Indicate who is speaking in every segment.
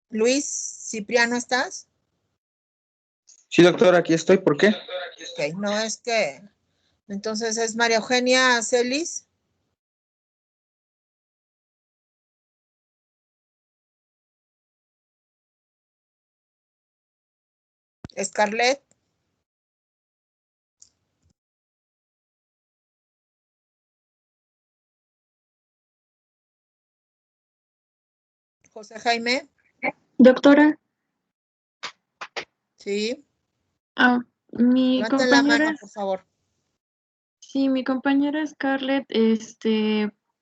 Speaker 1: Luis Cipriano, ¿estás?
Speaker 2: Sí, doctora, aquí estoy. ¿Por qué?
Speaker 1: Ok, no es que... Entonces es María Eugenia Celis. Scarlett. José Jaime.
Speaker 3: Doctora.
Speaker 1: Sí.
Speaker 3: Mi
Speaker 1: Levanta
Speaker 3: compañera.
Speaker 1: la mano, por favor.
Speaker 3: Sí, mi compañera Scarlett,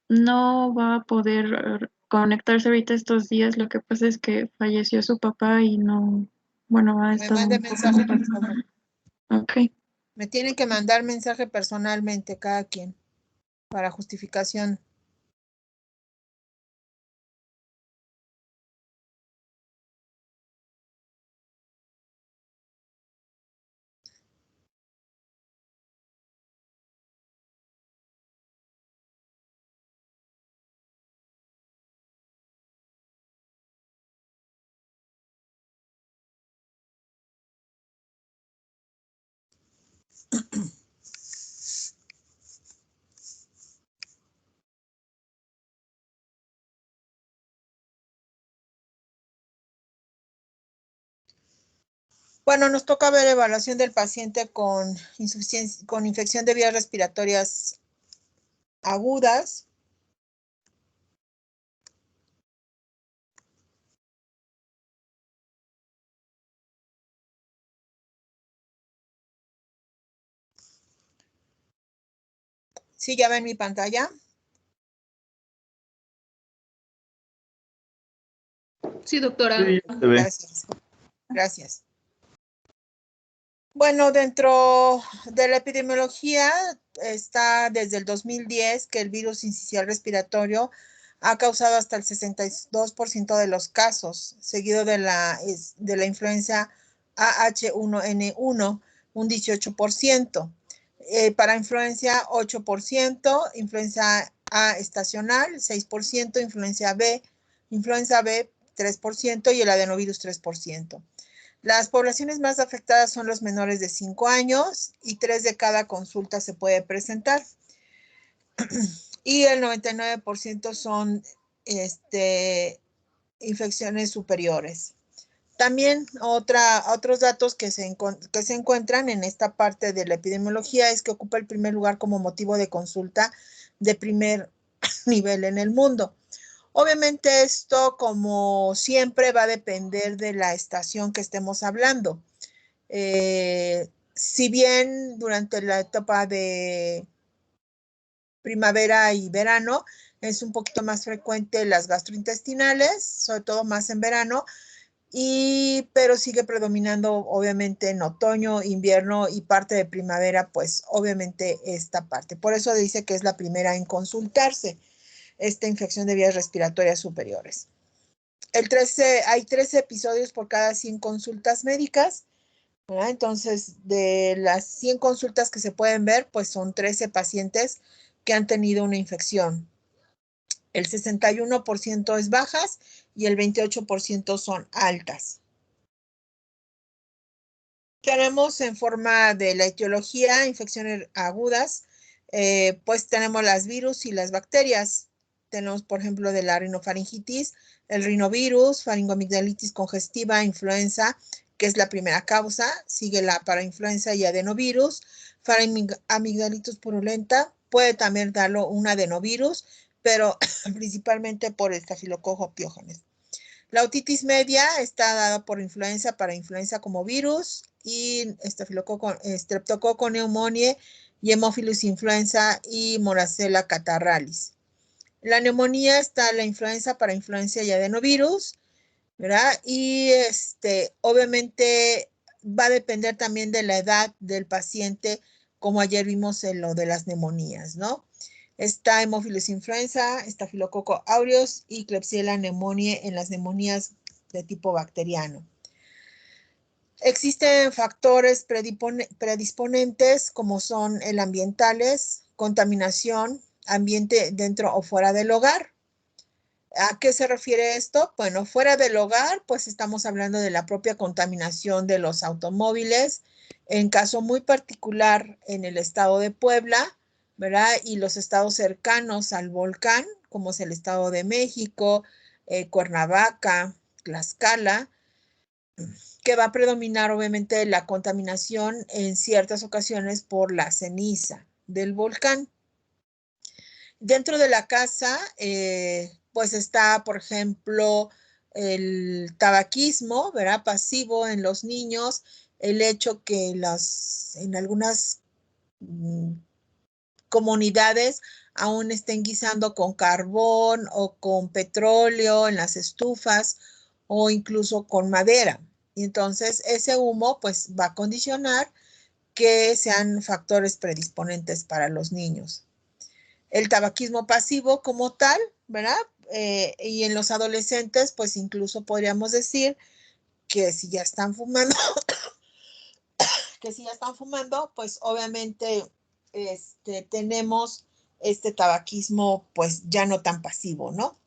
Speaker 3: no va a poder conectarse ahorita estos días. Lo que pasa es que falleció su papá y no, bueno, ha
Speaker 1: Me
Speaker 3: estado
Speaker 1: mande
Speaker 3: un poco
Speaker 1: mensaje, por favor.
Speaker 3: Ok.
Speaker 1: Me tienen que mandar mensaje personalmente cada quien para justificación. Bueno, nos toca ver evaluación del paciente con infección de vías respiratorias agudas. ¿Sí ya ven mi pantalla?
Speaker 4: Sí, doctora.
Speaker 2: Sí, se ve.
Speaker 1: Gracias. Gracias. Bueno, dentro de la epidemiología está desde el 2010 que el virus incisional respiratorio ha causado hasta el 62% de los casos, seguido de la influenza AH1N1, un 18%. Para influenza 8%, influenza A estacional 6%, influenza B 3% y el adenovirus 3%. Las poblaciones más afectadas son los menores de 5 años y 3 de cada consulta se puede presentar. Y el 99% son infecciones superiores. También otros datos que se encuentran en esta parte de la epidemiología es que ocupa el primer lugar como motivo de consulta de primer nivel en el mundo. Obviamente esto, como siempre, va a depender de la estación que estemos hablando. Si bien durante la etapa de primavera y verano es un poquito más frecuente las gastrointestinales, sobre todo más en verano, pero sigue predominando obviamente en otoño, invierno y parte de primavera, pues obviamente esta parte. Por eso dice que es la primera en consultarse esta infección de vías respiratorias superiores. Hay 13 episodios por cada 100 consultas médicas, ¿verdad? Entonces, de las 100 consultas que se pueden ver, pues son 13 pacientes que han tenido una infección. El 61% es bajas y el 28% son altas. Tenemos en forma de la etiología, infecciones agudas, pues tenemos las virus y las bacterias. Tenemos, por ejemplo, de la rinofaringitis, el rinovirus, faringoamigdalitis congestiva, influenza, que es la primera causa, sigue la parainfluenza y adenovirus, faringoamigdalitis purulenta, puede también darlo un adenovirus, pero principalmente por el estafilococo piógenes. La otitis media está dada por influenza, parainfluenza como virus, y streptococo pneumoniae y Haemophilus influenza y Moracella catarrhalis. La neumonía está la influenza, parainfluenza y adenovirus, ¿verdad? Y obviamente va a depender también de la edad del paciente, como ayer vimos en lo de las neumonías, ¿no? Está Haemophilus influenza, Staphylococcus aureus y Klebsiella pneumoniae en las neumonías de tipo bacteriano. Existen factores predisponentes como son el ambientales, contaminación, ambiente dentro o fuera del hogar. ¿A qué se refiere esto? Bueno, fuera del hogar, pues estamos hablando de la propia contaminación de los automóviles, en caso muy particular en el estado de Puebla, ¿verdad? Y los estados cercanos al volcán, como es el Estado de México, Cuernavaca, Tlaxcala, que va a predominar obviamente la contaminación en ciertas ocasiones por la ceniza del volcán. Dentro de la casa, pues está, por ejemplo, el tabaquismo, ¿verdad? Pasivo en los niños, el hecho que en algunas comunidades aún estén guisando con carbón o con petróleo en las estufas o incluso con madera. Y entonces ese humo pues va a condicionar que sean factores predisponentes para los niños. El tabaquismo pasivo como tal, ¿verdad? Y en los adolescentes, pues incluso podríamos decir que si ya están fumando, pues obviamente tenemos este tabaquismo pues ya no tan pasivo, ¿no?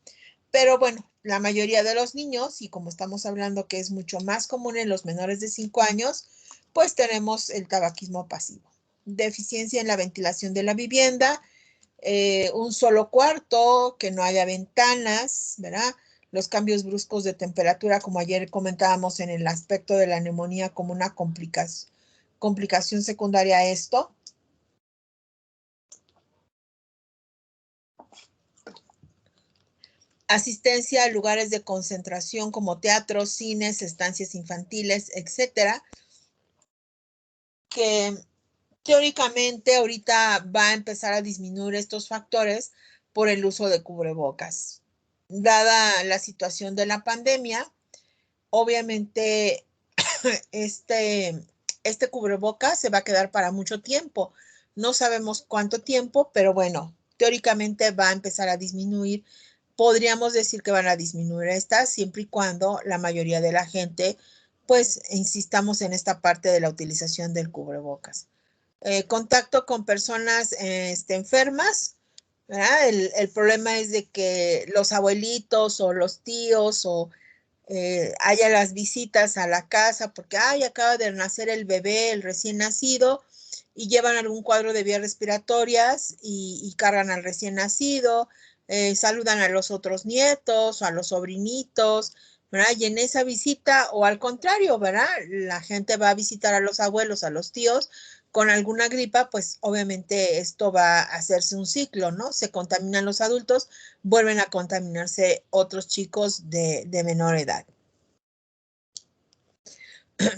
Speaker 1: Pero bueno, la mayoría de los niños, y como estamos hablando que es mucho más común en los menores de 5 años, pues tenemos el tabaquismo pasivo. Deficiencia en la ventilación de la vivienda, un solo cuarto, que no haya ventanas, ¿verdad? Los cambios bruscos de temperatura, como ayer comentábamos en el aspecto de la neumonía como una complicación secundaria a esto. Asistencia a lugares de concentración como teatros, cines, estancias infantiles, etcétera, que teóricamente ahorita va a empezar a disminuir estos factores por el uso de cubrebocas. Dada la situación de la pandemia, obviamente este cubrebocas se va a quedar para mucho tiempo. No sabemos cuánto tiempo, pero bueno, teóricamente va a empezar a disminuir. Podríamos decir que van a disminuir estas siempre y cuando la mayoría de la gente, pues, insistamos en esta parte de la utilización del cubrebocas. Contacto con personas enfermas, ¿verdad? El problema es de que los abuelitos o los tíos o haya las visitas a la casa porque, ay, acaba de nacer el bebé, el recién nacido, y llevan algún cuadro de vías respiratorias y cargan al recién nacido, saludan a los otros nietos o a los sobrinitos, ¿verdad? Y en esa visita, o al contrario, ¿verdad? La gente va a visitar a los abuelos, a los tíos, con alguna gripa, pues obviamente esto va a hacerse un ciclo, ¿no? Se contaminan los adultos, vuelven a contaminarse otros chicos de menor edad.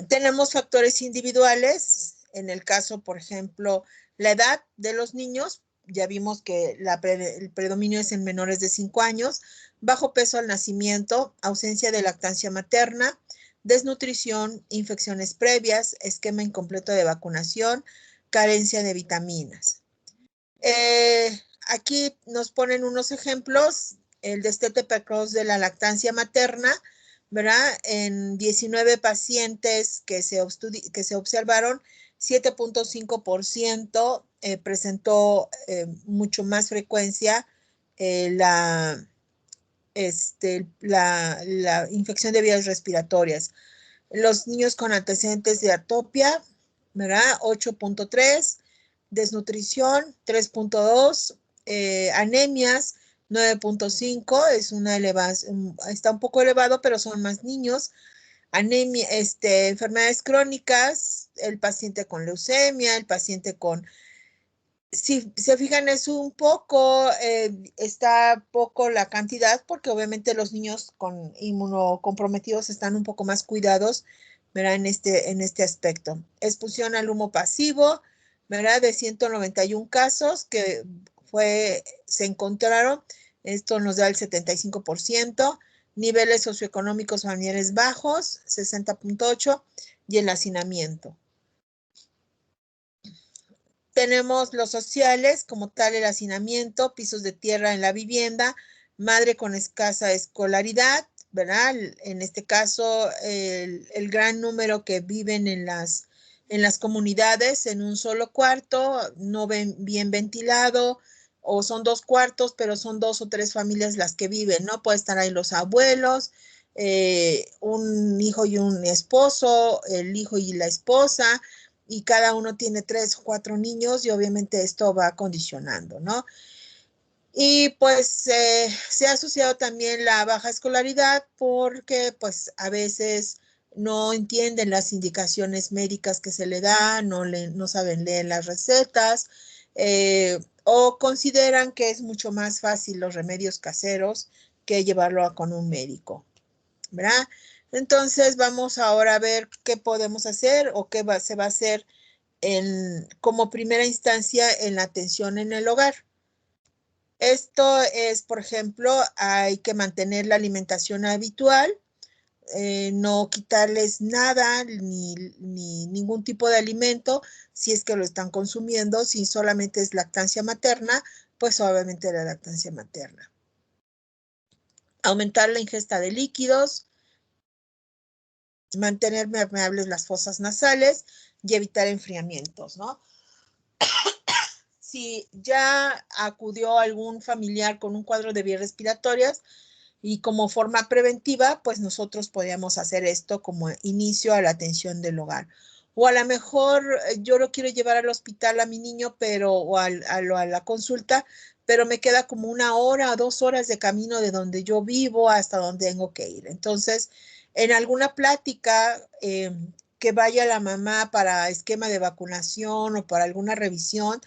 Speaker 1: Tenemos factores individuales, en el caso, por ejemplo, la edad de los niños, ya vimos que el predominio es en menores de 5 años, bajo peso al nacimiento, ausencia de lactancia materna, desnutrición, infecciones previas, esquema incompleto de vacunación, carencia de vitaminas. Aquí nos ponen unos ejemplos, el destete precoz de la lactancia materna, ¿verdad? En 19 pacientes que se observaron, 7.5% presentó mucho más frecuencia la infección de vías respiratorias. Los niños con antecedentes de atopia, ¿verdad? 8.3, desnutrición 3.2, anemias 9.5, es una elevación, está un poco elevado, pero son más niños. Anemia, enfermedades crónicas, el paciente con leucemia, el paciente con, si se fijan, es un poco, está poco la cantidad, porque obviamente los niños con inmunocomprometidos están un poco más cuidados, ¿verdad? En este aspecto. Expulsión al humo pasivo, ¿verdad? De 191 casos que se encontraron, esto nos da el 75%, niveles socioeconómicos familiares bajos, 60.8, y el hacinamiento. Tenemos los sociales, como tal el hacinamiento, pisos de tierra en la vivienda, madre con escasa escolaridad, ¿verdad? En este caso, el gran número que viven en las comunidades en un solo cuarto, no bien ventilado, o son 2 cuartos, pero son 2 o 3 familias las que viven, ¿no? Puede estar ahí los abuelos, un hijo y un esposo, el hijo y la esposa, y cada uno tiene 3 o 4 niños y obviamente esto va condicionando, ¿no? Y pues se ha asociado también la baja escolaridad porque pues a veces no entienden las indicaciones médicas que se le dan, no saben leer las recetas o consideran que es mucho más fácil los remedios caseros que llevarlo con un médico, ¿verdad? Entonces vamos ahora a ver qué podemos hacer o qué se va a hacer como primera instancia en la atención en el hogar. Esto es, por ejemplo, hay que mantener la alimentación habitual, no quitarles nada ni ningún tipo de alimento si es que lo están consumiendo, si solamente es lactancia materna, pues obviamente la lactancia materna. Aumentar la ingesta de líquidos, mantener permeables las fosas nasales y evitar enfriamientos, ¿no? Si ya acudió algún familiar con un cuadro de vías respiratorias y como forma preventiva, pues nosotros podríamos hacer esto como inicio a la atención del hogar. O a lo mejor yo lo quiero llevar al hospital a mi niño, o a la consulta, pero me queda como 1 hora o 2 horas de camino de donde yo vivo hasta donde tengo que ir. Entonces, en alguna plática que vaya la mamá para esquema de vacunación o para alguna revisión,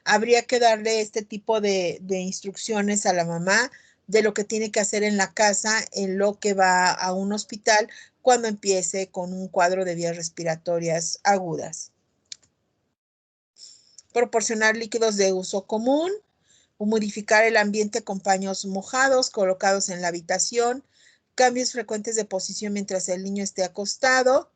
Speaker 1: habría que darle este tipo de instrucciones a la mamá de lo que tiene que hacer en la casa en lo que va a un hospital cuando empiece con un cuadro de vías respiratorias agudas. Proporcionar líquidos de uso común, humidificar el ambiente con paños mojados colocados en la habitación, cambios frecuentes de posición mientras el niño esté acostado,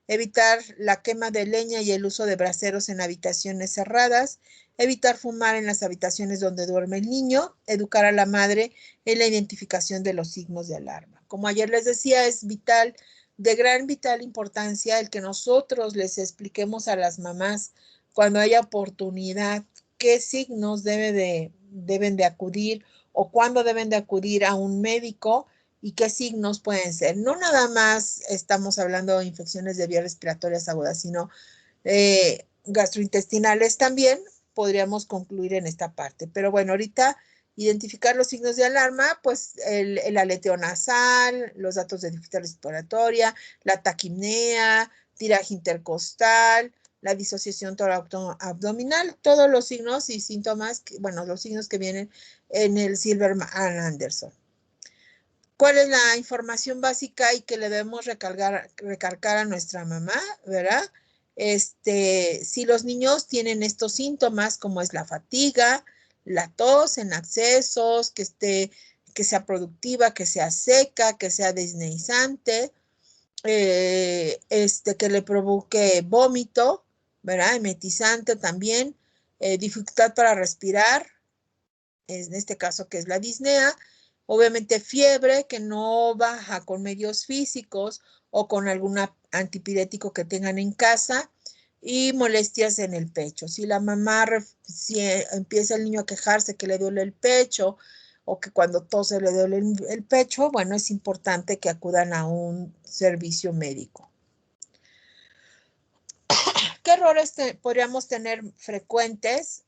Speaker 1: evitar la quema de leña y el uso de braseros en habitaciones cerradas, evitar fumar en las habitaciones donde duerme el niño, educar a la madre en la identificación de los signos de alarma. Como ayer les decía, es vital, de gran vital importancia el que nosotros les expliquemos a las mamás cuando haya oportunidad qué signos deben de acudir o cuándo deben de acudir a un médico y qué signos pueden ser. No nada más estamos hablando de infecciones de vías respiratorias agudas, sino gastrointestinales también podríamos concluir en esta parte. Pero bueno, ahorita identificar los signos de alarma, pues el aleteo nasal, los datos de dificultad respiratoria, la taquipnea, tiraje intercostal, la disociación torácico-abdominal, todos los signos y síntomas, los signos que vienen en el Silverman-Anderson. ¿Cuál es la información básica y que le debemos recalcar a nuestra mamá, verdad? Si los niños tienen estos síntomas, como es la fatiga, la tos en accesos, que sea productiva, que sea seca, que sea desneizante, que le provoque vómito, ¿verdad? Emetizante también, dificultad para respirar, en este caso que es la disnea, obviamente fiebre que no baja con medios físicos o con algún antipirético que tengan en casa y molestias en el pecho. Si la mamá si empieza el niño a quejarse que le duele el pecho o que cuando tose le duele el pecho, bueno, es importante que acudan a un servicio médico. ¿Qué errores podríamos tener frecuentes?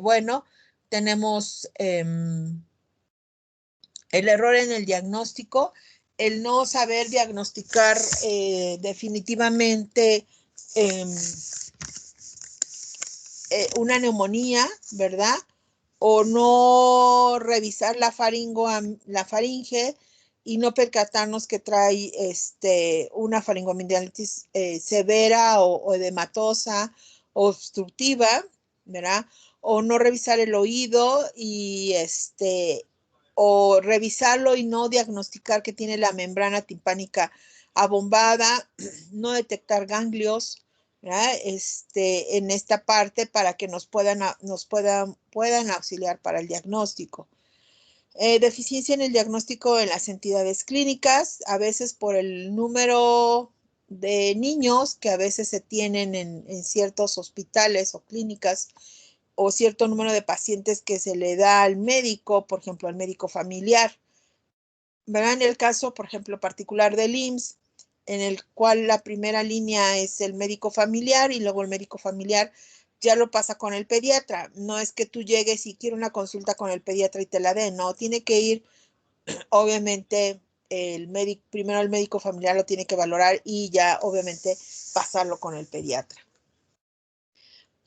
Speaker 1: Bueno, tenemos el error en el diagnóstico, el no saber diagnosticar definitivamente una neumonía, ¿verdad? O no revisar la faringe y no percatarnos que trae una faringoamigdalitis severa o edematosa o obstructiva, ¿verdad? O no revisar el oído y o revisarlo y no diagnosticar que tiene la membrana timpánica abombada, no detectar ganglios, ¿verdad? En esta parte para que nos puedan auxiliar para el diagnóstico. Deficiencia en el diagnóstico en las entidades clínicas, a veces por el número de niños que a veces se tienen en ciertos hospitales o clínicas o cierto número de pacientes que se le da al médico, por ejemplo, al médico familiar. ¿Verdad? En el caso, por ejemplo, particular del IMSS, en el cual la primera línea es el médico familiar y luego el médico familiar ya lo pasa con el pediatra. No es que tú llegues y quieres una consulta con el pediatra y te la den, no, tiene que ir, obviamente, primero el médico familiar lo tiene que valorar y ya, obviamente, pasarlo con el pediatra.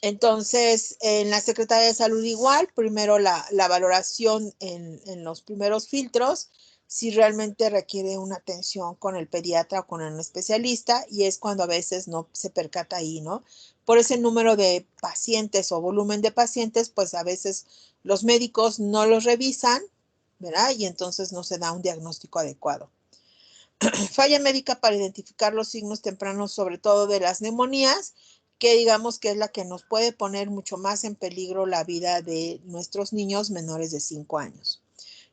Speaker 1: Entonces, en la Secretaría de Salud igual, primero la valoración en los primeros filtros, si realmente requiere una atención con el pediatra o con un especialista, y es cuando a veces no se percata ahí, ¿no? Por ese número de pacientes o volumen de pacientes, pues a veces los médicos no los revisan, ¿verdad? Y entonces no se da un diagnóstico adecuado. Falla médica para identificar los signos tempranos, sobre todo de las neumonías, que digamos que es la que nos puede poner mucho más en peligro la vida de nuestros niños menores de 5 años.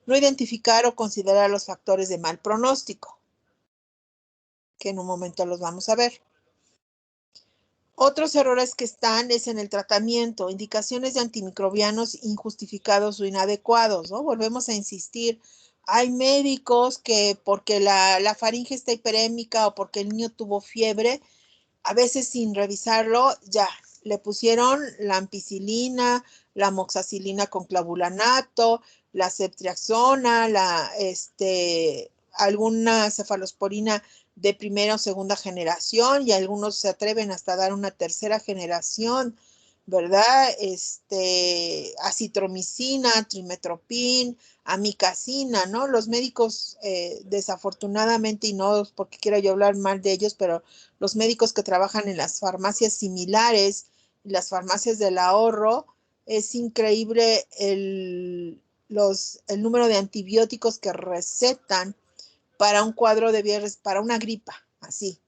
Speaker 1: No identificar o considerar los factores de mal pronóstico, que en un momento los vamos a ver. Otros errores que están es en el tratamiento, indicaciones de antimicrobianos injustificados o inadecuados, ¿no? Volvemos a insistir, hay médicos que porque la faringe está hiperémica o porque el niño tuvo fiebre, a veces sin revisarlo, ya le pusieron la ampicilina, la amoxicilina con clavulanato, la ceftriaxona, alguna cefalosporina de primera o segunda generación, y algunos se atreven hasta dar una tercera generación, ¿verdad? Acitromicina, trimetoprim, amicacina, ¿no? Los médicos, desafortunadamente, y no porque quiera yo hablar mal de ellos, pero los médicos que trabajan en las farmacias similares, las farmacias del ahorro, es increíble el número de antibióticos que recetan para un cuadro de viernes, para una gripa, así,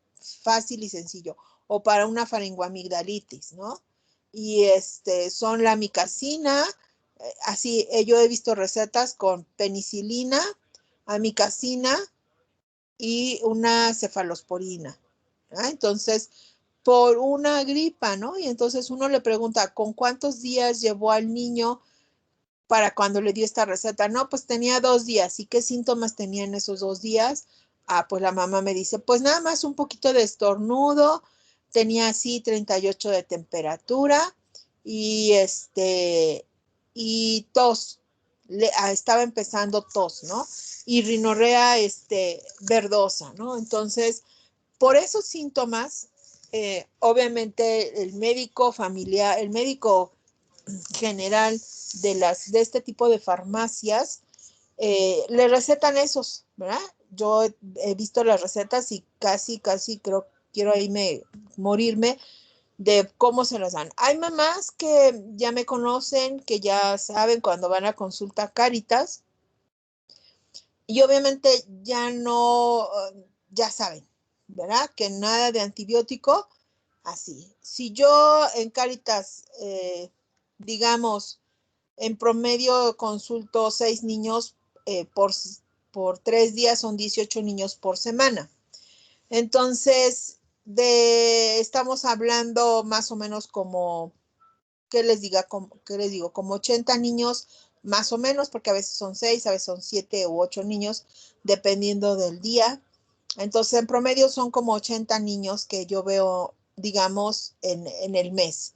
Speaker 1: fácil y sencillo, o para una faringoamigdalitis, ¿no? Y son la amicacina, así, yo he visto recetas con penicilina, amicacina y una cefalosporina, ¿verdad? Entonces, por una gripa, ¿no? Y entonces uno le pregunta, ¿con cuántos días llevó al niño para cuando le dio esta receta? No, pues tenía 2 días. ¿Y qué síntomas tenía en esos 2 días? Ah, pues la mamá me dice, pues nada más un poquito de estornudo, tenía así 38 de temperatura y y tos. Estaba empezando tos, ¿no? Y rinorrea verdosa, ¿no? Entonces, por esos síntomas, obviamente el médico familiar, el médico general de este tipo de farmacias, le recetan esos, ¿verdad? Yo he visto las recetas y casi quiero ahí morirme de cómo se las dan. Hay mamás que ya me conocen, que ya saben cuando van a consulta Cáritas, y obviamente ya no, ya saben, ¿verdad? Que nada de antibiótico, así. Si yo en Cáritas, digamos, en promedio consulto 6 niños por 3 días, son 18 niños por semana. Entonces, estamos hablando más o menos como, ¿qué les digo? Como 80 niños más o menos, porque a veces son 6, a veces son 7 u 8 niños, dependiendo del día. Entonces, en promedio son como 80 niños que yo veo, digamos, en el mes.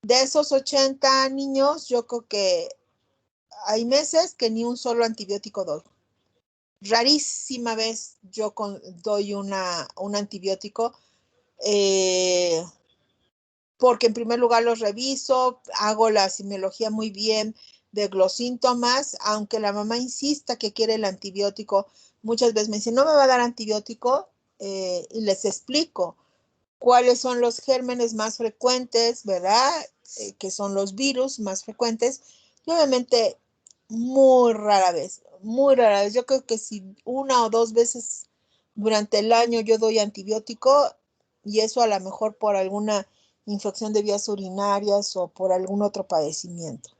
Speaker 1: De esos 80 niños, yo creo que hay meses que ni un solo antibiótico doy. Rarísima vez yo doy un antibiótico, porque en primer lugar los reviso, hago la semiología muy bien de los síntomas, aunque la mamá insista que quiere el antibiótico, muchas veces me dicen, no me va a dar antibiótico, y les explico cuáles son los gérmenes más frecuentes, ¿verdad? Que son los virus más frecuentes, y obviamente muy rara vez. Yo creo que si 1 o 2 veces durante el año yo doy antibiótico, y eso a lo mejor por alguna infección de vías urinarias o por algún otro padecimiento.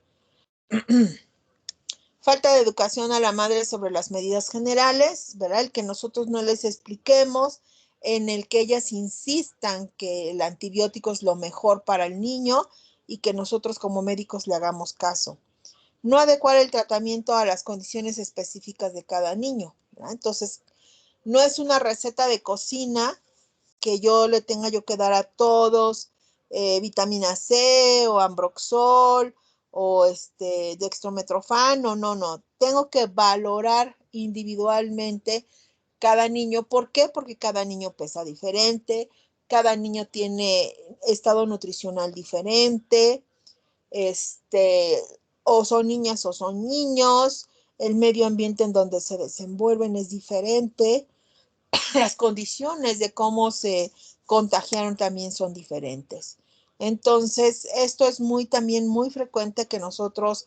Speaker 1: Falta de educación a la madre sobre las medidas generales, ¿verdad? El que nosotros no les expliquemos, en el que ellas insistan que el antibiótico es lo mejor para el niño, y que nosotros como médicos le hagamos caso. No adecuar el tratamiento a las condiciones específicas de cada niño, ¿verdad? Entonces, no es una receta de cocina que yo le tenga yo que dar a todos vitamina C o Ambroxol o dextrometorfano, no. Tengo que valorar individualmente cada niño. ¿Por qué? Porque cada niño pesa diferente, cada niño tiene estado nutricional diferente, o son niñas o son niños, el medio ambiente en donde se desenvuelven es diferente, las condiciones de cómo se contagiaron también son diferentes. Entonces, esto es también muy frecuente que nosotros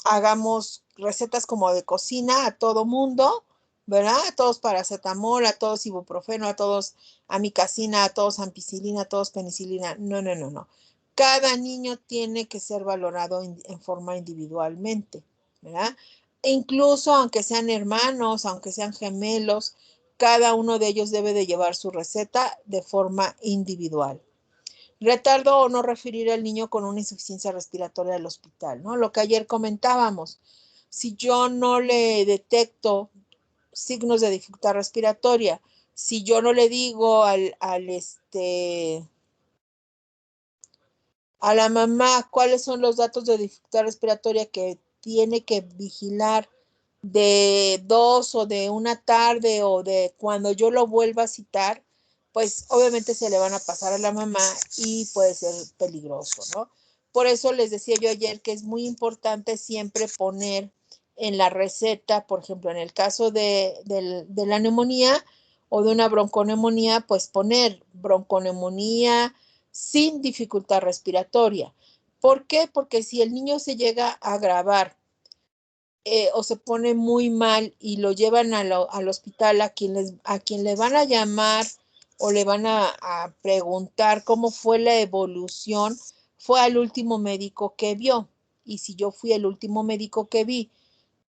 Speaker 1: hagamos recetas como de cocina a todo mundo, ¿verdad? A todos paracetamol, a todos ibuprofeno, a todos amicacina, a todos ampicilina, a todos penicilina. No. Cada niño tiene que ser valorado en forma individualmente, ¿verdad? E incluso aunque sean hermanos, aunque sean gemelos, cada uno de ellos debe de llevar su receta de forma individual. Retardo o no referir al niño con una insuficiencia respiratoria al hospital, ¿no? Lo que ayer comentábamos. Si yo no le detecto signos de dificultad respiratoria, si yo no le digo a la mamá cuáles son los datos de dificultad respiratoria que tiene que vigilar de 2 o de una tarde o de cuando yo lo vuelva a citar, pues obviamente se le van a pasar a la mamá y puede ser peligroso, ¿no? Por eso les decía yo ayer que es muy importante siempre poner en la receta, por ejemplo, en el caso de la neumonía o de una bronconeumonía, pues poner bronconeumonía sin dificultad respiratoria. ¿Por qué? Porque si el niño se llega a agravar o se pone muy mal y lo llevan al hospital, a quien le van a llamar o le van a preguntar cómo fue la evolución, fue al último médico que vio. Y si yo fui el último médico que vi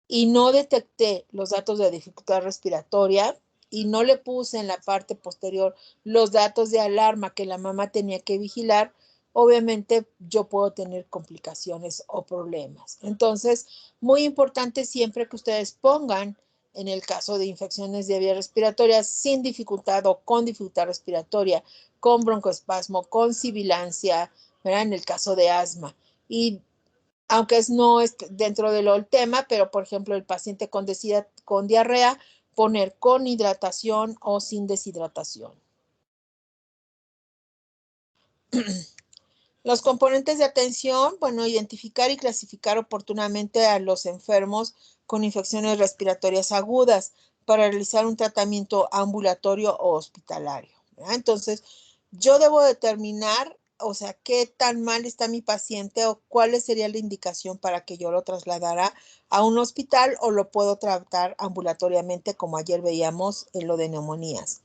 Speaker 1: y no detecté los datos de dificultad respiratoria y no le puse en la parte posterior los datos de alarma que la mamá tenía que vigilar, obviamente yo puedo tener complicaciones o problemas. Entonces, muy importante siempre que ustedes pongan en el caso de infecciones de vías respiratorias sin dificultad o con dificultad respiratoria, con broncoespasmo, con sibilancia, ¿verdad? En el caso de asma. Y aunque no es dentro del tema, pero por ejemplo el paciente con diarrea, poner con hidratación o sin deshidratación. Los componentes de atención, bueno, identificar y clasificar oportunamente a los enfermos con infecciones respiratorias agudas para realizar un tratamiento ambulatorio o hospitalario, ¿verdad? Entonces, yo debo determinar, o sea, qué tan mal está mi paciente o cuál sería la indicación para que yo lo trasladara a un hospital o lo puedo tratar ambulatoriamente, como ayer veíamos en lo de neumonías.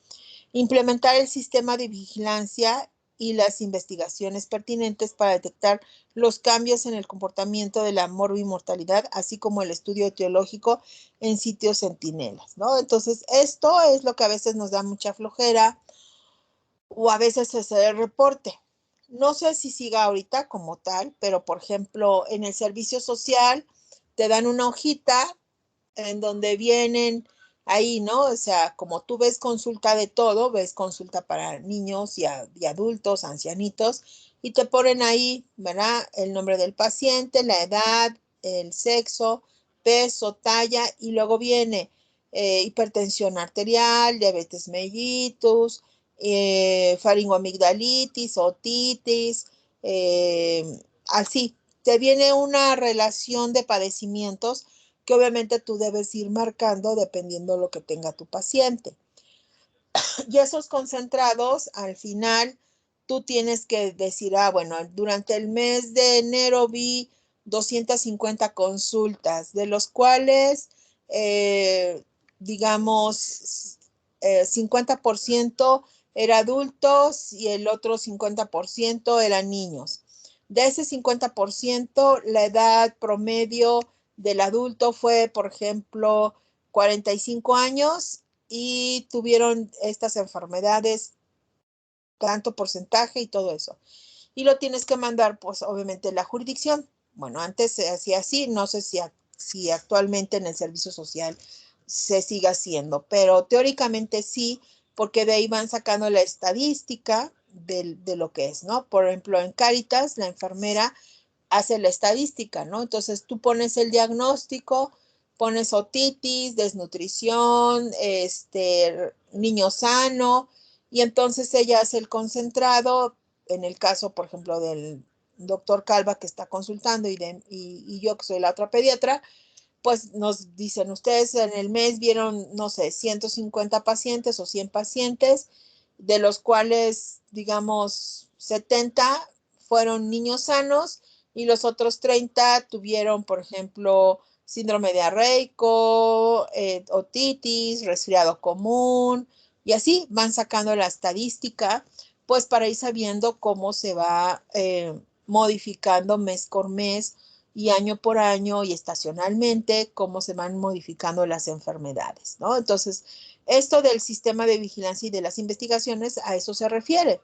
Speaker 1: Implementar el sistema de vigilancia y las investigaciones pertinentes para detectar los cambios en el comportamiento de la morbimortalidad, así como el estudio etiológico en sitios centinelas, ¿no? Entonces, esto es lo que a veces nos da mucha flojera o a veces hacer el reporte. No sé si siga ahorita como tal, pero por ejemplo, en el servicio social te dan una hojita en donde vienen ahí, ¿no? O sea, como tú ves consulta de todo, ves consulta para niños y adultos, ancianitos, y te ponen ahí, ¿verdad? El nombre del paciente, la edad, el sexo, peso, talla, y luego viene hipertensión arterial, diabetes mellitus, faringoamigdalitis, otitis, así. Te viene una relación de padecimientos que obviamente tú debes ir marcando dependiendo de lo que tenga tu paciente. Y esos concentrados, al final, tú tienes que decir, bueno, durante el mes de enero vi 250 consultas, de los cuales, digamos, 50% era adultos y el otro 50% eran niños. De ese 50%, la edad promedio del adulto fue, por ejemplo, 45 años y tuvieron estas enfermedades, tanto porcentaje y todo eso. y lo tienes que mandar, pues obviamente a la jurisdicción. Bueno, antes se hacía así, no sé si actualmente en el servicio social se sigue haciendo, pero teóricamente sí, porque de ahí van sacando la estadística de lo que es, ¿no? Por ejemplo, en Cáritas, la enfermera hace la estadística, ¿no? Entonces tú pones el diagnóstico, pones otitis, desnutrición, niño sano, y entonces ella hace el concentrado, en el caso, por ejemplo, del doctor Calva que está consultando y yo que soy la otra pediatra, pues nos dicen, ustedes en el mes vieron, no sé, 150 pacientes o 100 pacientes, de los cuales, digamos, 70 fueron niños sanos y los otros 30 tuvieron, por ejemplo, síndrome diarreico, otitis, resfriado común, y así van sacando la estadística, pues para ir sabiendo cómo se va modificando mes por mes y año por año y estacionalmente cómo se van modificando las enfermedades, ¿no? Entonces, esto del sistema de vigilancia y de las investigaciones a eso se refiere.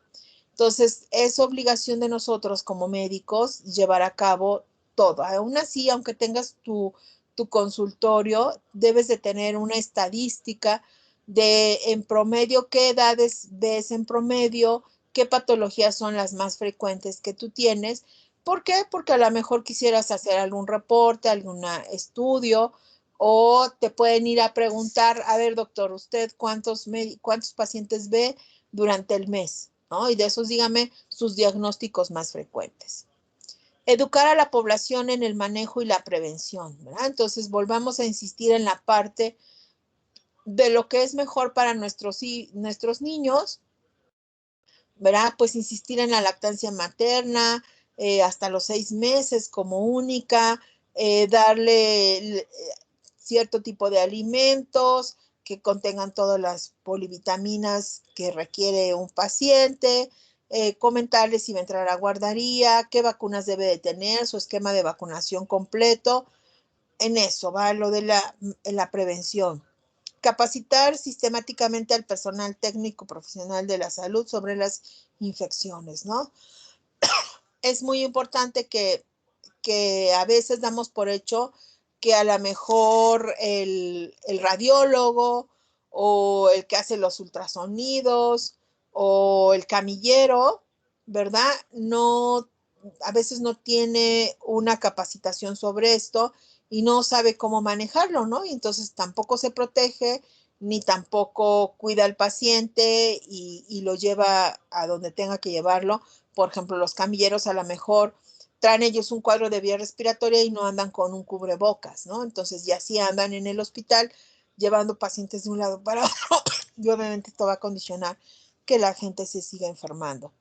Speaker 1: Entonces, es obligación de nosotros como médicos llevar a cabo todo. Aún así, aunque tengas tu consultorio, debes de tener una estadística de en promedio qué edades ves en promedio, qué patologías son las más frecuentes que tú tienes. ¿Por qué? Porque a lo mejor quisieras hacer algún reporte, algún estudio, o te pueden ir a preguntar, a ver, doctor, ¿usted cuántos pacientes ve durante el mes? ¿No? Y de esos dígame sus diagnósticos más frecuentes. Educar a la población en el manejo y la prevención, ¿verdad? Entonces, volvamos a insistir en la parte de lo que es mejor para nuestros niños, ¿verdad? Pues insistir en la lactancia materna hasta los 6 meses como única, darle cierto tipo de alimentos que contengan todas las polivitaminas que requiere un paciente, comentarles si va a entrar a guardería, qué vacunas debe de tener, su esquema de vacunación completo. En eso va lo de la prevención. Capacitar sistemáticamente al personal técnico profesional de la salud sobre las infecciones, ¿no? Es muy importante que a veces damos por hecho que a lo mejor el radiólogo o el que hace los ultrasonidos o el camillero, ¿verdad? No, a veces no tiene una capacitación sobre esto y no sabe cómo manejarlo, ¿no? Y entonces tampoco se protege ni tampoco cuida al paciente y lo lleva a donde tenga que llevarlo. Por ejemplo, los camilleros a lo mejor traen ellos un cuadro de vía respiratoria y no andan con un cubrebocas, ¿no? Entonces ya sí andan en el hospital llevando pacientes de un lado para otro y obviamente esto va a condicionar que la gente se siga enfermando.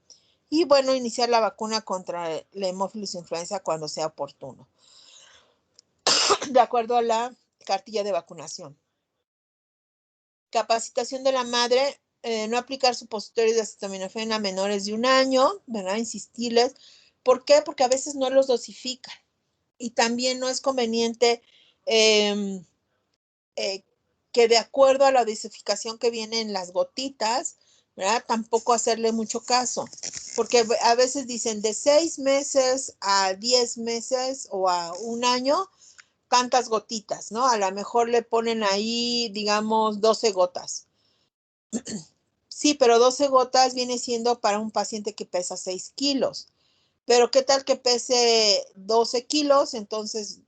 Speaker 1: Y bueno, iniciar la vacuna contra la hemófilis influenza cuando sea oportuno, de acuerdo a la cartilla de vacunación. Capacitación de la madre, no aplicar supositorios de acetaminofén a menores de 1 año, ¿verdad? Insistirles. ¿Por qué? Porque a veces no los dosifican. Y también no es conveniente que de acuerdo a la dosificación que viene en las gotitas, ¿verdad? Tampoco hacerle mucho caso, porque a veces dicen de 6 meses a 10 meses o a 1 año, tantas gotitas, ¿no? A lo mejor le ponen ahí, digamos, 12 gotas. Sí, pero 12 gotas viene siendo para un paciente que pesa 6 kilos. Pero ¿qué tal que pese 12 kilos? Entonces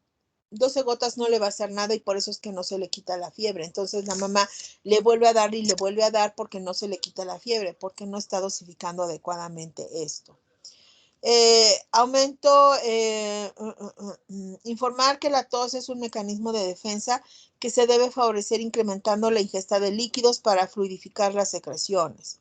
Speaker 1: 12 gotas no le va a hacer nada y por eso es que no se le quita la fiebre. Entonces la mamá le vuelve a dar y le vuelve a dar porque no se le quita la fiebre, porque no está dosificando adecuadamente esto. Informar que la tos es un mecanismo de defensa que se debe favorecer incrementando la ingesta de líquidos para fluidificar las secreciones.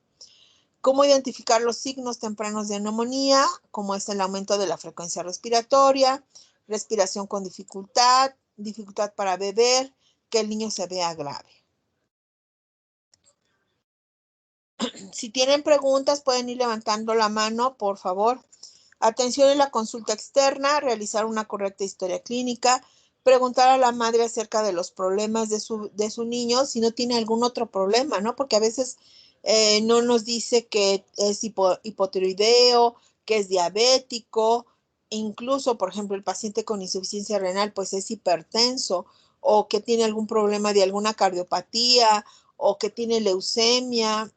Speaker 1: ¿Cómo identificar los signos tempranos de neumonía? Como es el aumento de la frecuencia respiratoria, respiración con dificultad, dificultad para beber, que el niño se vea grave. Si tienen preguntas, pueden ir levantando la mano, por favor. Atención en la consulta externa, realizar una correcta historia clínica, preguntar a la madre acerca de los problemas de su niño, si no tiene algún otro problema, ¿no? Porque a veces no nos dice que es hipotiroideo, que es diabético, incluso, por ejemplo, el paciente con insuficiencia renal, pues es hipertenso, o que tiene algún problema de alguna cardiopatía, o que tiene leucemia,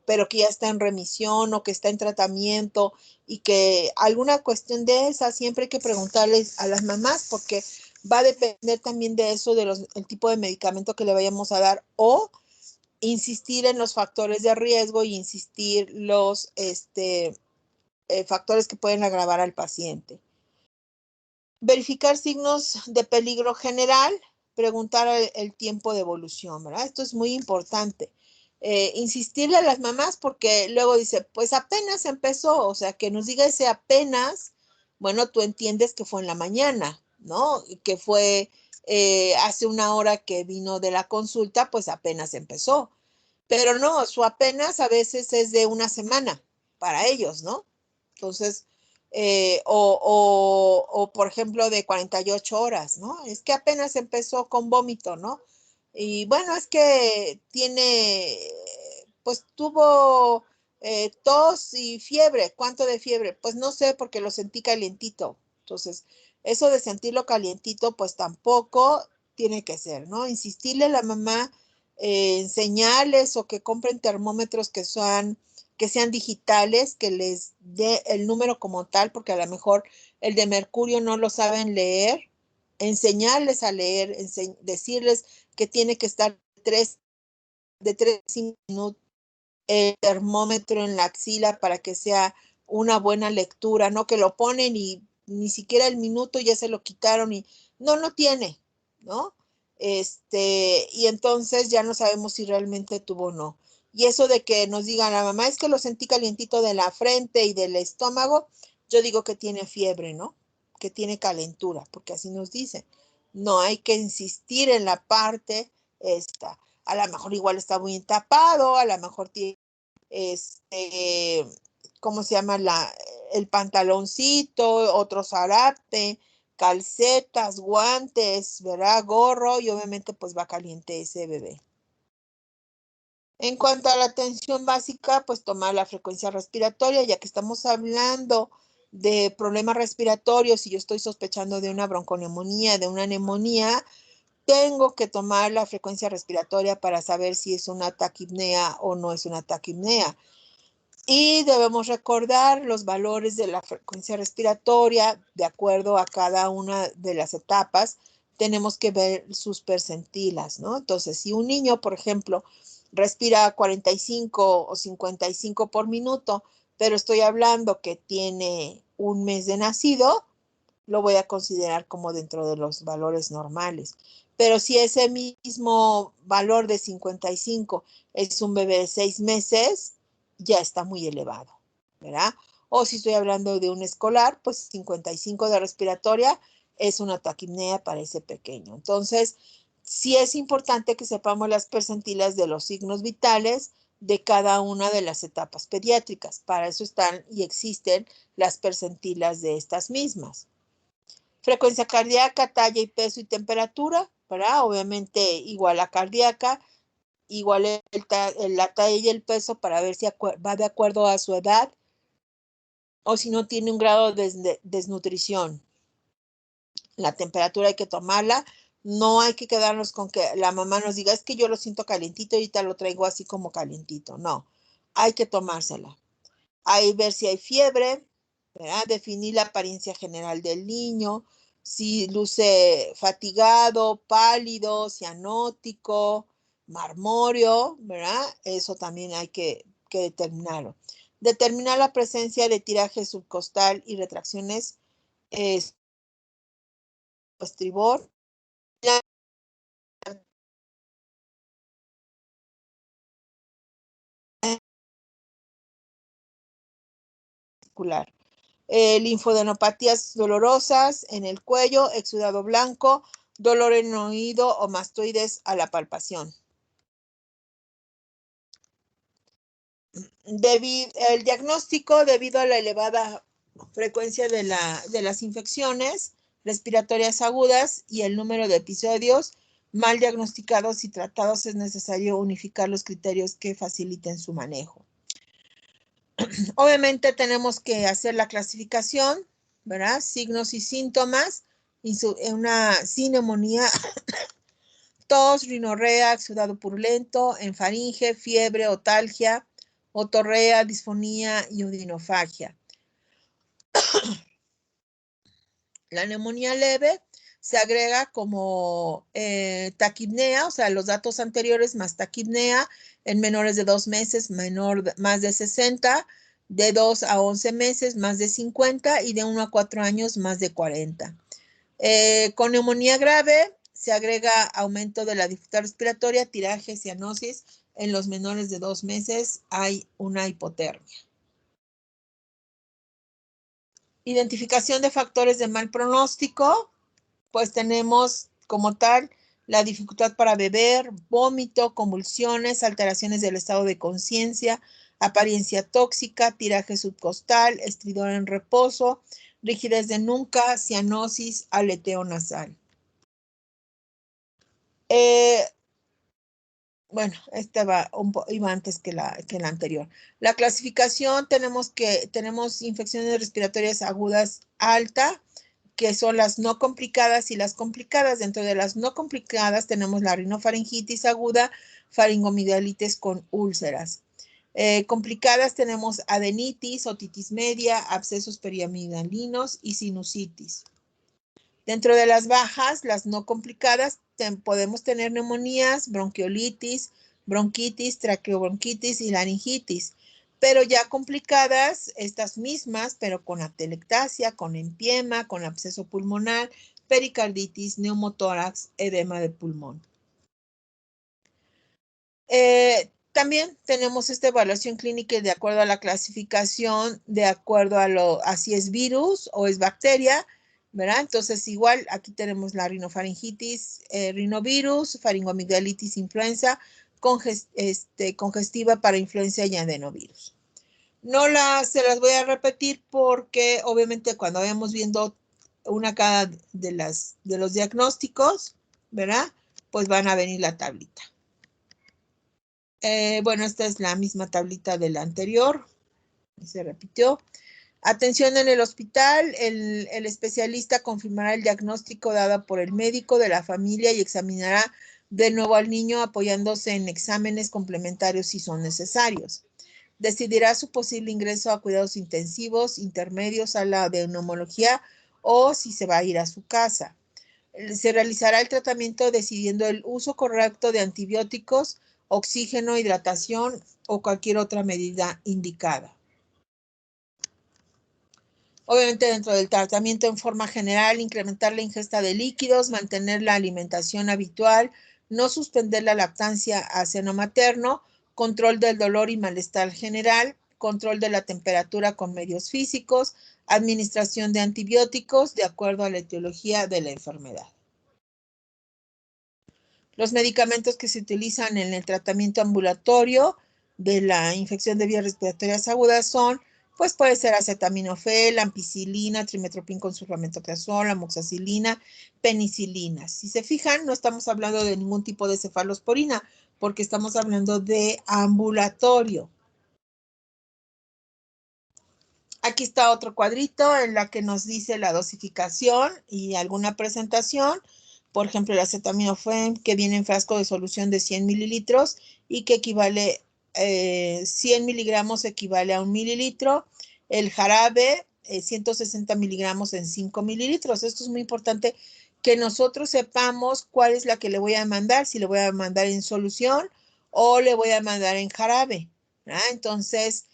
Speaker 1: pero que ya está en remisión o que está en tratamiento y que alguna cuestión de esa siempre hay que preguntarles a las mamás porque va a depender también de eso, el tipo de medicamento que le vayamos a dar o insistir en los factores de riesgo y insistir los factores que pueden agravar al paciente. Verificar signos de peligro general, preguntar el tiempo de evolución, ¿verdad? Esto es muy importante. Insistirle a las mamás porque luego dice, pues apenas empezó, o sea, que nos diga ese apenas, bueno, tú entiendes que fue en la mañana, ¿no? Que fue hace una hora que vino de la consulta, pues apenas empezó. Pero no, su apenas a veces es de una semana para ellos, ¿no? Entonces, o por ejemplo de 48 horas, ¿no? Es que apenas empezó con vómito, ¿no? Y bueno, es que pues tuvo tos y fiebre. ¿Cuánto de fiebre? Pues no sé porque lo sentí calientito. Entonces, eso de sentirlo calientito, pues tampoco tiene que ser, ¿no? Insistirle a la mamá, enseñarles o que compren termómetros que sean digitales, que les dé el número como tal, porque a lo mejor el de mercurio no lo saben leer, enseñarles a leer, decirles que tiene que estar de 3 a 5 minutos el termómetro en la axila para que sea una buena lectura, no que lo ponen y ni siquiera el minuto ya se lo quitaron y no tiene, ¿no? Y entonces ya no sabemos si realmente tuvo o no. Y eso de que nos digan la mamá, es que lo sentí calientito de la frente y del estómago, yo digo que tiene fiebre, ¿no? Que tiene calentura, porque así nos dicen. No hay que insistir en la parte esta. A lo mejor igual está muy tapado, a lo mejor tiene, ¿cómo se llama? El pantaloncito, otro zarape, calcetas, guantes, ¿verdad? Gorro y obviamente pues va caliente ese bebé. En cuanto a la atención básica, pues tomar la frecuencia respiratoria, ya que estamos hablando de problemas respiratorios y yo estoy sospechando de una bronconeumonía, de una neumonía, tengo que tomar la frecuencia respiratoria para saber si es una taquipnea o no es una taquipnea. Y debemos recordar los valores de la frecuencia respiratoria de acuerdo a cada una de las etapas. Tenemos que ver sus percentilas, ¿no? Entonces, si un niño, por ejemplo, respira 45 o 55 por minuto, pero estoy hablando que tiene un mes de nacido, lo voy a considerar como dentro de los valores normales. Pero si ese mismo valor de 55 es un bebé de 6 meses, ya está muy elevado, ¿verdad? O si estoy hablando de un escolar, pues 55 de respiratoria es una taquipnea para ese pequeño. Entonces, sí es importante que sepamos las percentilas de los signos vitales de cada una de las etapas pediátricas. Para eso están y existen las percentilas de estas mismas. Frecuencia cardíaca, talla y peso y temperatura, ¿verdad? Obviamente igual a cardíaca, igual la talla y el peso para ver si va de acuerdo a su edad o si no tiene un grado de desnutrición. La temperatura hay que tomarla, no hay que quedarnos con que la mamá nos diga, es que yo lo siento calientito y ahorita lo traigo así como calientito. No, hay que tomársela. Hay ver si hay fiebre, ¿verdad? Definir la apariencia general del niño, si luce fatigado, pálido, cianótico, marmóreo, ¿verdad? Eso también hay que determinarlo. Determinar la presencia de tiraje subcostal y retracciones estribor. Linfadenopatías dolorosas en el cuello, exudado blanco, dolor en el oído o mastoides a la palpación. El diagnóstico, debido a la elevada frecuencia de las infecciones respiratorias agudas y el número de episodios mal diagnosticados y tratados, es necesario unificar los criterios que faciliten su manejo. Obviamente tenemos que hacer la clasificación, ¿verdad? Signos y síntomas, una neumonía, tos, rinorrea, exudado purulento, en faringe, fiebre, otalgia, otorrea, disfonía y odinofagia. La neumonía leve se agrega como taquipnea, o sea, los datos anteriores más taquipnea en menores de 2 meses, más de 60, de 2 a 11 meses, más de 50 y de 1 a 4 años, más de 40. Con neumonía grave se agrega aumento de la dificultad respiratoria, tiraje, cianosis. En los menores de 2 meses hay una hipotermia. Identificación de factores de mal pronóstico, pues tenemos como tal la dificultad para beber, vómito, convulsiones, alteraciones del estado de conciencia, apariencia tóxica, tiraje subcostal, estridor en reposo, rigidez de nuca, cianosis, aleteo nasal. Bueno, esta iba antes que la anterior. La clasificación tenemos infecciones respiratorias agudas alta, que son las no complicadas y las complicadas. Dentro de las no complicadas tenemos la rinofaringitis aguda, faringomigdalitis con úlceras. Complicadas tenemos adenitis, otitis media, abscesos periamigdalinos y sinusitis. Dentro de las bajas, las no complicadas, podemos tener neumonías, bronquiolitis, bronquitis, traqueobronquitis y laringitis. Pero ya complicadas, estas mismas, pero con atelectasia, con empiema, con absceso pulmonar, pericarditis, neumotórax, edema de pulmón. También tenemos esta evaluación clínica de acuerdo a la clasificación, de acuerdo a si es virus o es bacteria, ¿verdad? Entonces, igual, aquí tenemos la rinofaringitis, rinovirus, faringomigdalitis, influenza, congestiva para influenza y adenovirus. Se las voy a repetir porque, obviamente, cuando vayamos viendo una cada de los diagnósticos, ¿verdad? Pues van a venir la tablita. Bueno, esta es la misma tablita de la anterior. Se repitió. Atención en el hospital. El especialista confirmará el diagnóstico dado por el médico de la familia y examinará de nuevo al niño apoyándose en exámenes complementarios si son necesarios. Decidirá su posible ingreso a cuidados intensivos, intermedios a la de neumología o si se va a ir a su casa. Se realizará el tratamiento decidiendo el uso correcto de antibióticos, oxígeno, hidratación o cualquier otra medida indicada. Obviamente, dentro del tratamiento en forma general, incrementar la ingesta de líquidos, mantener la alimentación habitual, no suspender la lactancia a seno materno, control del dolor y malestar general, control de la temperatura con medios físicos, administración de antibióticos de acuerdo a la etiología de la enfermedad. Los medicamentos que se utilizan en el tratamiento ambulatorio de la infección de vías respiratorias agudas son, pues puede ser acetaminofén, ampicilina, trimestoprim con sulfametocrazol, amoxicilina, penicilina. Si se fijan, no estamos hablando de ningún tipo de cefalosporina, porque estamos hablando de ambulatorio. Aquí está otro cuadrito en la que nos dice la dosificación y alguna presentación. Por ejemplo, el acetaminofén que viene en frasco de solución de 100 mililitros y que equivale, 100 miligramos equivale a 1 mililitro. El jarabe, 160 miligramos en 5 mililitros. Esto es muy importante que nosotros sepamos cuál es la que le voy a mandar, si le voy a mandar en solución o le voy a mandar en jarabe, ¿verdad? Entonces,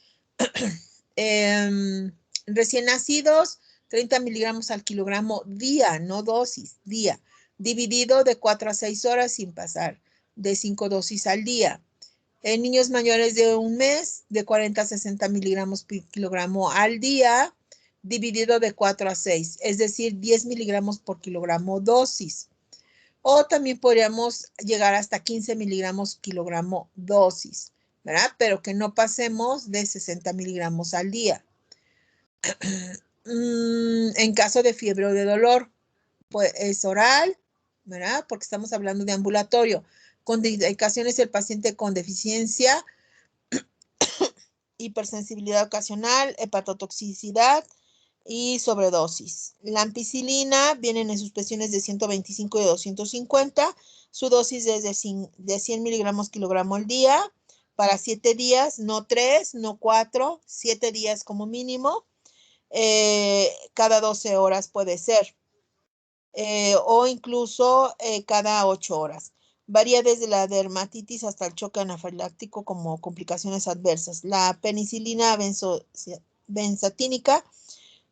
Speaker 1: recién nacidos, 30 miligramos al kilogramo día, no dosis, día, dividido de 4 a 6 horas sin pasar de 5 dosis al día. En niños mayores de 1 mes, de 40 a 60 miligramos por kilogramo al día, dividido de 4 a 6, es decir, 10 miligramos por kilogramo dosis. O también podríamos llegar hasta 15 miligramos kilogramo dosis, ¿verdad? Pero que no pasemos de 60 miligramos al día. En caso de fiebre o de dolor, pues es oral, ¿verdad? Porque estamos hablando de ambulatorio. Contraindicaciones el paciente con deficiencia hipersensibilidad ocasional, hepatotoxicidad y sobredosis. La ampicilina vienen en suspensiones de 125 y 250. Su dosis es de 100 miligramos kilogramo al día para 7 días, no 3, no 4, 7 días como mínimo. Cada 12 horas puede ser. O incluso cada 8 horas. Varía desde la dermatitis hasta el choque anafiláctico como complicaciones adversas. La penicilina benzatínica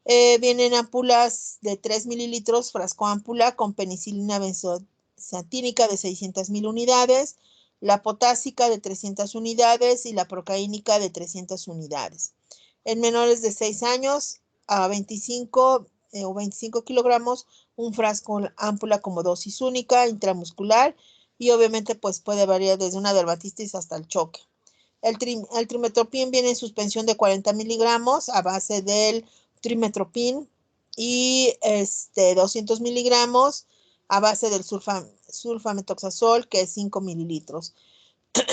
Speaker 1: viene en ampulas de 3 mililitros, frasco ámpula con penicilina benzatínica de 600,000 unidades, la potásica de 300 unidades y la procaínica de 300 unidades. En menores de 6 años a 25 o 25 kilogramos, un frasco ámpula como dosis única, intramuscular, y obviamente pues puede variar desde una dermatitis hasta el choque. El trimetopin viene en suspensión de 40 miligramos a base del trimetopin y 200 miligramos a base del sulfametoxazol, que es 5 mililitros.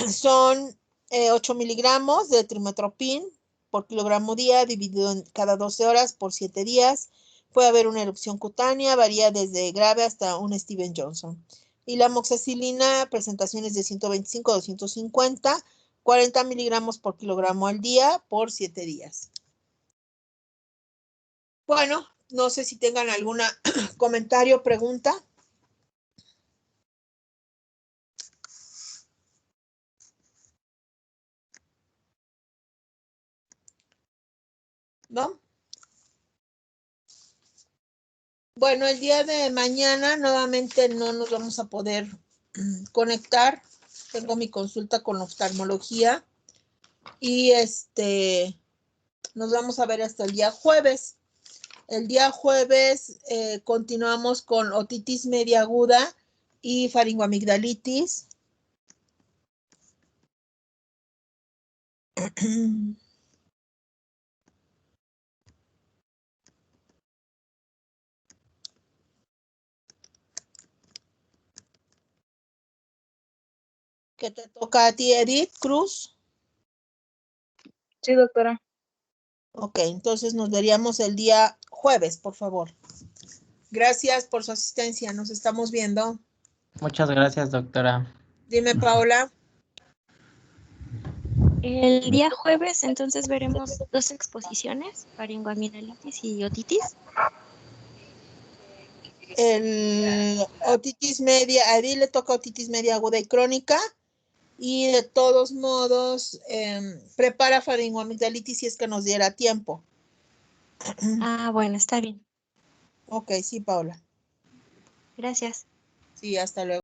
Speaker 1: Son 8 miligramos de trimetopin por kilogramo día, dividido en cada 12 horas por 7 días. Puede haber una erupción cutánea, varía desde grave hasta un Steven Johnson. Y la amoxicilina, presentaciones de 125 a 250, 40 miligramos por kilogramo al día por 7 días. Bueno, no sé si tengan algún comentario o pregunta. ¿No? Bueno, el día de mañana nuevamente no nos vamos a poder conectar. Tengo mi consulta con oftalmología y nos vamos a ver hasta el día jueves. El día jueves continuamos con otitis media aguda y faringoamigdalitis. ¿Qué te toca a ti, Edith Cruz?
Speaker 5: Sí, doctora.
Speaker 1: Ok, entonces nos veríamos el día jueves, por favor. Gracias por su asistencia. Nos estamos viendo.
Speaker 6: Muchas gracias, doctora.
Speaker 1: Dime, Paola.
Speaker 7: El día jueves, entonces veremos 2 exposiciones, faringoamigdalitis y otitis.
Speaker 1: El otitis media, a Edith le toca otitis media aguda y crónica. Y de todos modos, prepara faringoamigdalitis si es que nos diera tiempo.
Speaker 7: Ah, bueno, está bien.
Speaker 1: Ok, sí, Paola.
Speaker 7: Gracias.
Speaker 1: Sí, hasta luego.